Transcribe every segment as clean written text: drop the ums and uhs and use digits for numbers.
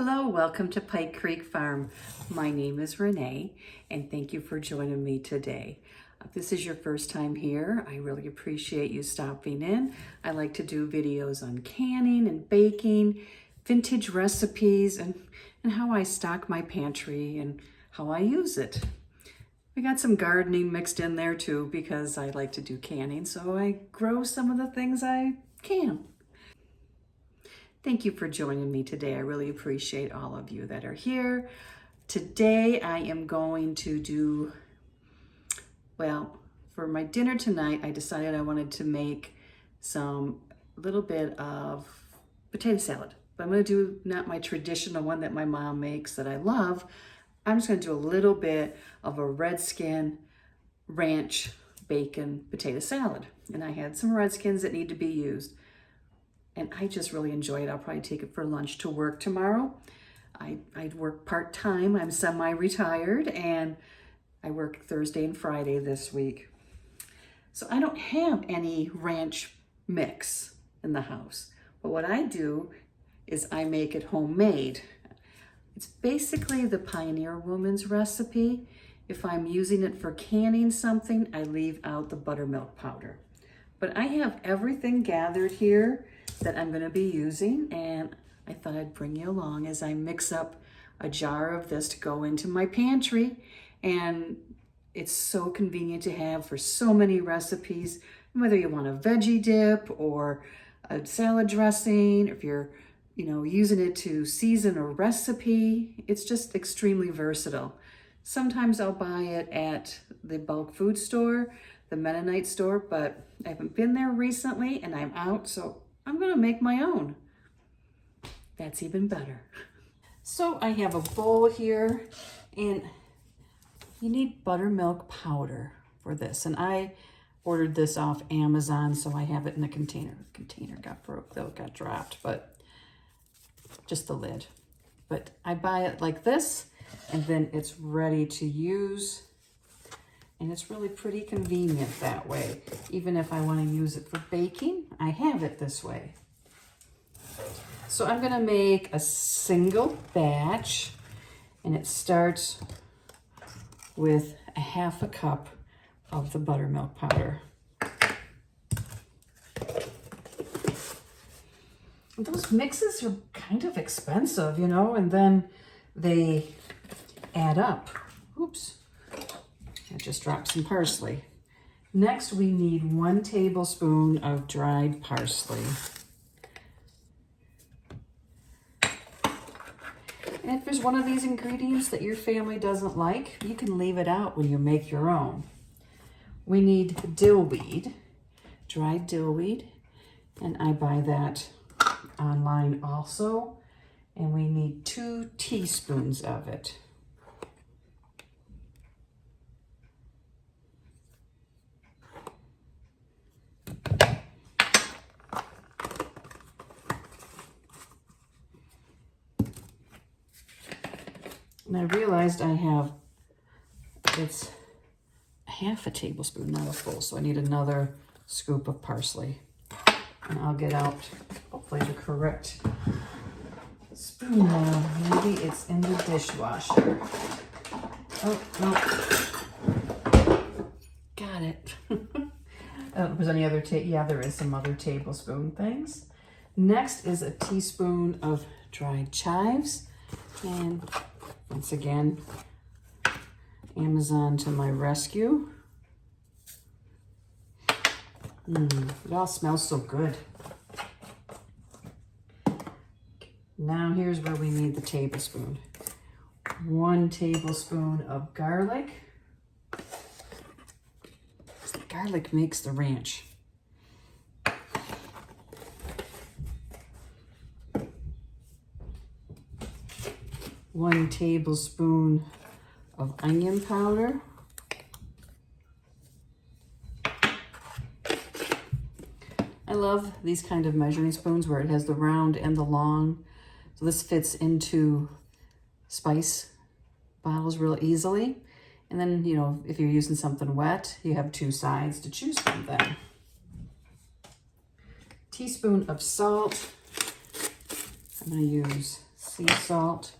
Hello, welcome to Pike Creek Farm. My name is Renee and thank you for joining me today. If this is your first time here, I really appreciate you stopping in. I like to do videos on canning and baking, vintage recipes, and how I stock my pantry and how I use it. We got some gardening mixed in there too because I like to do canning, so I grow some of the things I can. Thank you for joining me today. I really appreciate all of you that are here. Today I am going to do, well, for my dinner tonight, I decided I wanted to make some little bit of potato salad. But I'm going to do not my traditional one that my mom makes that I love. I'm just going to do a little bit of a red skin ranch bacon potato salad. And I had some red skins that need to be used. And I just really enjoy it. I'll probably take it for lunch to work tomorrow. I work part-time. I'm semi-retired and I work Thursday and Friday this week. So I don't have any ranch mix in the house. But what I do is I make it homemade. It's basically the Pioneer Woman's recipe. If I'm using it for canning something, I leave out the buttermilk powder. But I have everything gathered here that I'm going to be using, and I thought I'd bring you along as I mix up a jar of this to go into my pantry. And it's so convenient to have for so many recipes, whether you want a veggie dip or a salad dressing, if you're using it to season a recipe. It's just extremely versatile. Sometimes I'll buy it at the bulk food store, the Mennonite store, but I haven't been there recently and I'm out, so I'm gonna make my own. That's even better. So I have a bowl here and you need buttermilk powder for this. And I ordered this off Amazon, so I have it in a container. The container got broke though, it got dropped, but just the lid. But I buy it like this and then it's ready to use. And it's really pretty convenient that way. Even if I want to use it for baking, I have it this way. So I'm going to make a single batch, and it starts with a half a cup of the buttermilk powder. And those mixes are kind of expensive, and then they add up. Oops. I just dropped some parsley. Next, we need 1 tablespoon of dried parsley. And if there's one of these ingredients that your family doesn't like, you can leave it out when you make your own. We need dillweed, dried dillweed, and I buy that online also. And we need 2 teaspoons of it. And I realized it's half a tablespoon, not a full, so I need another scoop of parsley. And I'll get out, hopefully, the correct spoon now. Maybe it's in the dishwasher. Oh, no. Got it. Was any other yeah, there is some other tablespoon things. Next is a teaspoon of dried chives. And once again, Amazon to my rescue. It all smells so good. Now here's where we need the tablespoon. 1 tablespoon of garlic. The garlic makes the ranch. 1 tablespoon of onion powder. I love these kind of measuring spoons where it has the round and the long. So this fits into spice bottles real easily. And then, if you're using something wet, you have 2 sides to choose from then. Teaspoon of salt. I'm going to use sea salt.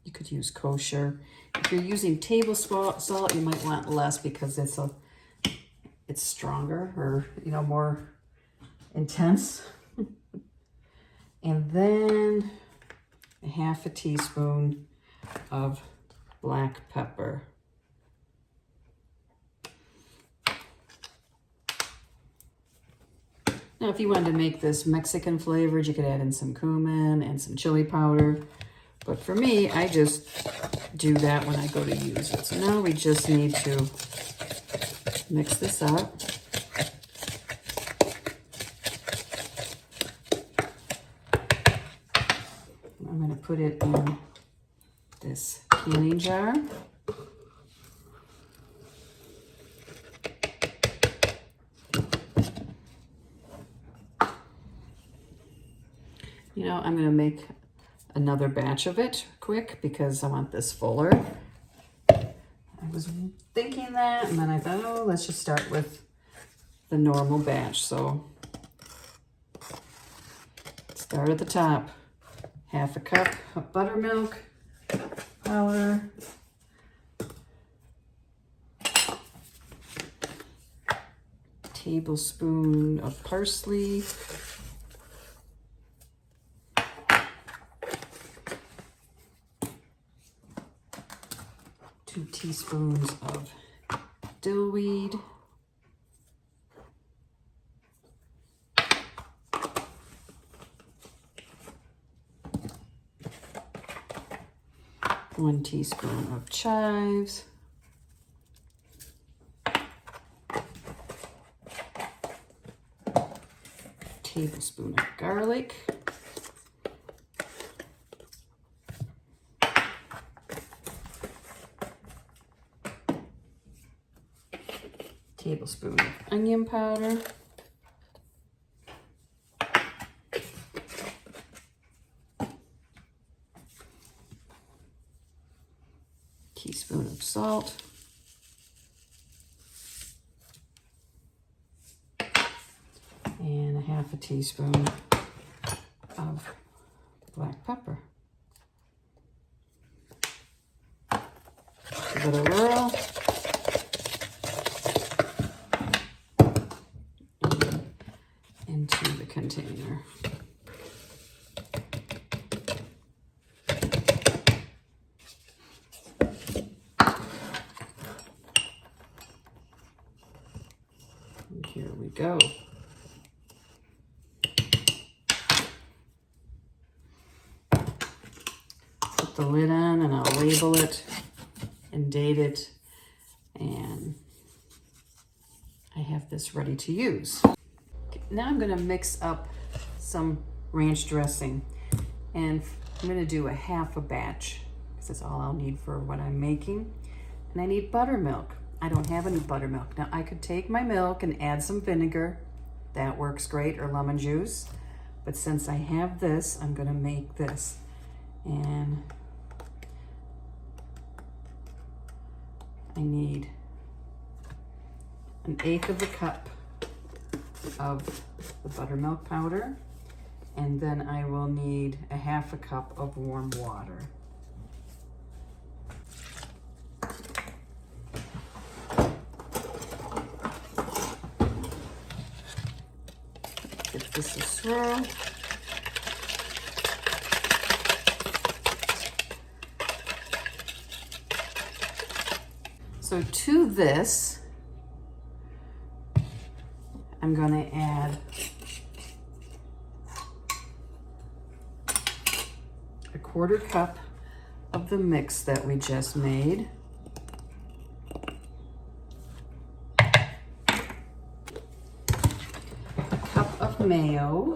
You could use kosher. If you're using table salt, you might want less because it's stronger or, you know, more intense. And then a half a teaspoon of black pepper. Now, if you wanted to make this Mexican flavored, you could add in some cumin and some chili powder. But for me, I just do that when I go to use it. So now we just need to mix this up. I'm going to put it in this canning jar. You know, I'm going to make another batch of it quick because I want this fuller. I was thinking that, and then I thought, oh, let's just start with the normal batch. So start at the top. Half a cup of buttermilk powder. Tablespoon of parsley. 2 teaspoons of dill weed. 1 teaspoon of chives. Tablespoon of garlic. Tablespoon of onion powder. Teaspoon of salt. And a half a teaspoon of black pepper. Give it a whirl. Into the container. And here we go. Put the lid on and I'll label it and date it, and I have this ready to use. Now I'm going to mix up some ranch dressing, and I'm going to do a half a batch because that's all I'll need for what I'm making. And I need buttermilk. I don't have any buttermilk. Now I could take my milk and add some vinegar. That works great, or lemon juice. But since I have this, I'm going to make this. And I need 1/8 of a cup of the buttermilk powder, and then I will need a half a cup of warm water. Give this a swirl. So to this, I'm going to add a 1/4 cup of the mix that we just made. A cup of mayo.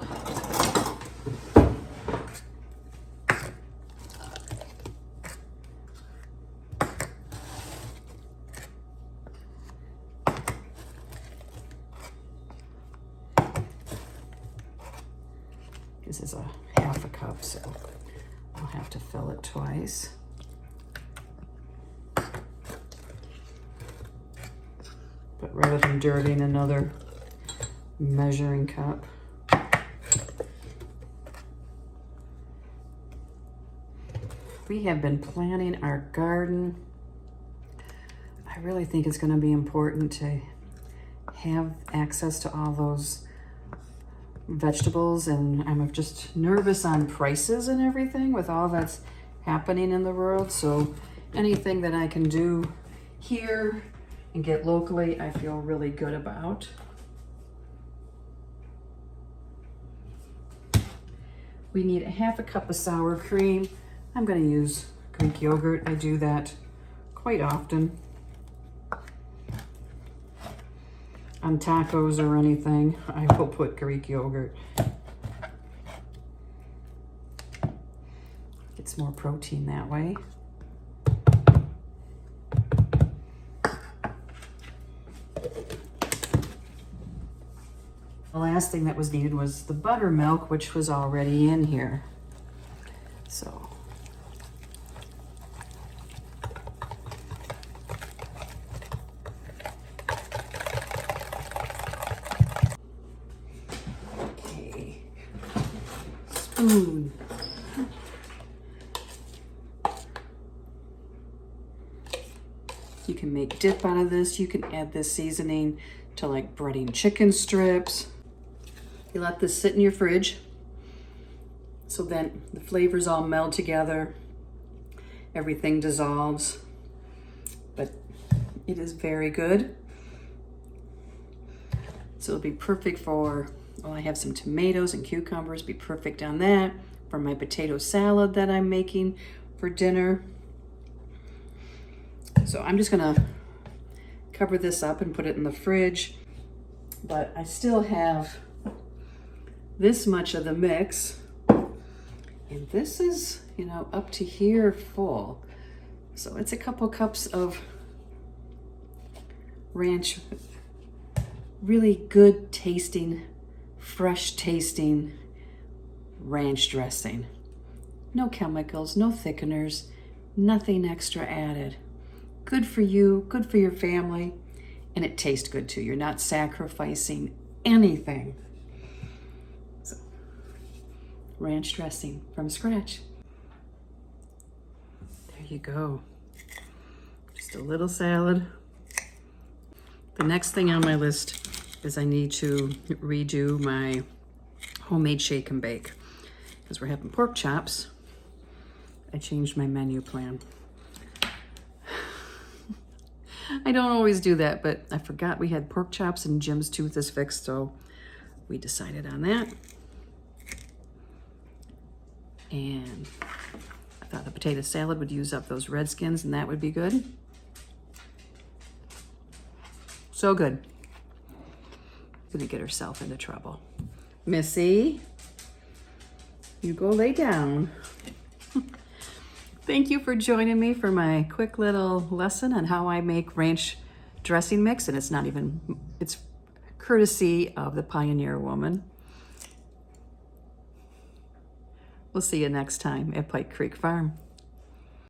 This is a half a cup, so I'll have to fill it twice. But rather than dirtying another measuring cup, We have been planting our garden. I really think it's going to be important to have access to all those vegetables, and I'm just nervous on prices and everything with all that's happening in the world. So anything that I can do here and get locally, I feel really good about. We need a half a cup of sour cream. I'm going to use Greek yogurt. I do that quite often on tacos or anything. I will put Greek yogurt. It's more protein that way. The last thing that was needed was the buttermilk, which was already in here. So okay, spoon. You can make dip out of this. You can add this seasoning to like breading chicken strips. You let this sit in your fridge so then the flavors all meld together. Everything dissolves, but it is very good. So it'll be perfect for, well, I have some tomatoes and cucumbers, be perfect on that. For my potato salad that I'm making for dinner. So I'm just gonna cover this up and put it in the fridge, but I still have this much of the mix, and this is, you know, up to here full. So it's a couple cups of ranch, really good tasting, fresh tasting ranch dressing. No chemicals, no thickeners, nothing extra added. Good for you, good for your family, and it tastes good too. You're not sacrificing anything. So, ranch dressing from scratch. There you go. Just a little salad. The next thing on my list is I need to redo my homemade shake and bake. Because we're having pork chops, I changed my menu plan. I don't always do that, but I forgot we had pork chops and Jim's tooth is fixed, so we decided on that. And I thought the potato salad would use up those red skins and that would be good. So good. Gonna get herself into trouble. Missy, you go lay down. Thank you for joining me for my quick little lesson on how I make ranch dressing mix, and it's courtesy of the Pioneer Woman. We'll see you next time at Pike Creek Farm.